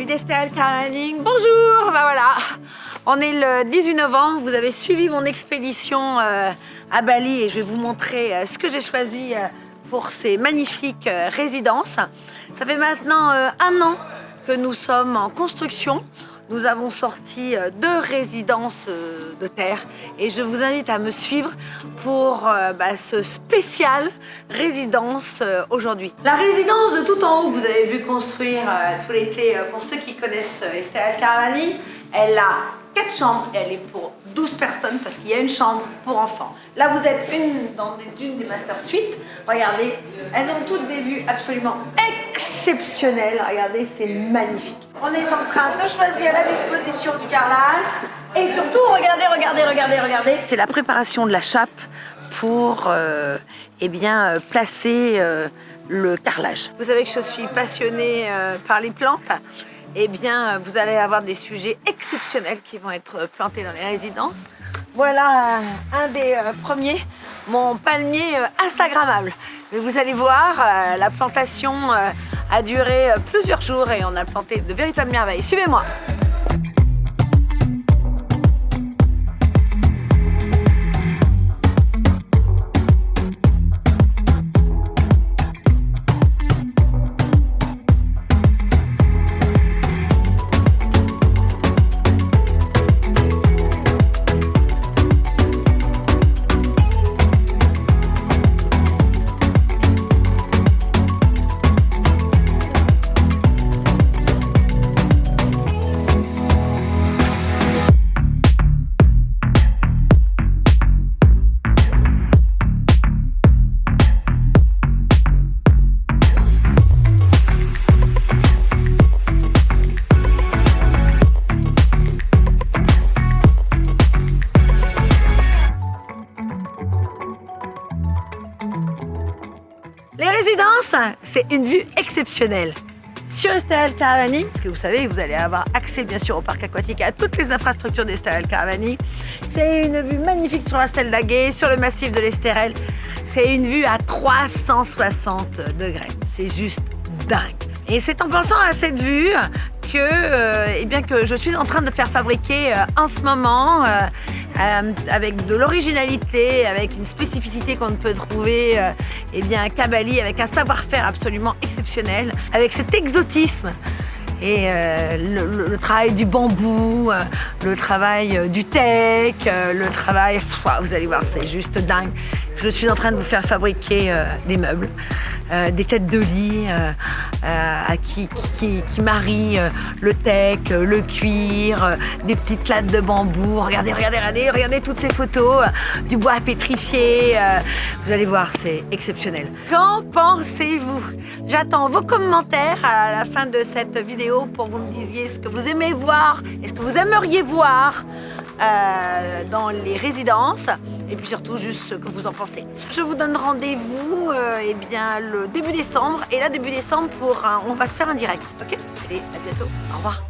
amis d'Estérel Caravaning, bonjour. Ben voilà, on est le 18 novembre, vous avez suivi mon expédition à Bali et je vais vous montrer ce que j'ai choisi pour ces magnifiques résidences. Ça fait maintenant 1 an que nous sommes en construction. Nous avons sorti 2 résidences de terre et je vous invite à me suivre pour ce spécial résidence aujourd'hui. La résidence de tout en haut que vous avez vu construire tout l'été, pour ceux qui connaissent Estérel Caravaning, elle a 4 chambres et elle est pour 12 personnes parce qu'il y a une chambre pour enfants. Là, vous êtes dans une des master suites. Regardez, elles ont toutes des vues absolument exceptionnelles. Regardez, c'est magnifique. On est en train de choisir la disposition du carrelage et surtout, regardez. C'est la préparation de la chape pour placer le carrelage. Vous savez que je suis passionnée par les plantes. Eh bien, vous allez avoir des sujets exceptionnels qui vont être plantés dans les résidences. Voilà un des premiers, mon palmier instagrammable. Mais vous allez voir, la plantation a duré plusieurs jours et on a planté de véritables merveilles. Suivez-moi. Les résidences, c'est une vue exceptionnelle. Sur Estérel Caravaning, parce que vous savez, vous allez avoir accès bien sûr au parc aquatique et à toutes les infrastructures d'Estérel Caravaning. C'est une vue magnifique sur la Stèle d'Aguet, sur le massif de l'Estérel. C'est une vue à 360 degrés. C'est juste dingue. Et c'est en pensant à cette vue que je suis en train de faire fabriquer en ce moment avec de l'originalité, avec une spécificité qu'on ne peut trouver qu'à Bali, avec un savoir-faire absolument exceptionnel, avec cet exotisme et le travail du bambou, le travail du teck, le travail, vous allez voir, c'est juste dingue. Je suis en train de vous faire fabriquer des meubles, des têtes de lit qui marient le teck, le cuir, des petites lattes de bambou. Regardez toutes ces photos, du bois pétrifié. Vous allez voir, c'est exceptionnel. Qu'en pensez-vous? J'attends vos commentaires à la fin de cette vidéo pour que vous me disiez ce que vous aimez voir et ce que vous aimeriez voir dans les résidences et puis surtout juste ce que vous en pensez. Je vous donne rendez-vous le début décembre et là début décembre on va se faire un direct, ok? Allez, à bientôt, au revoir.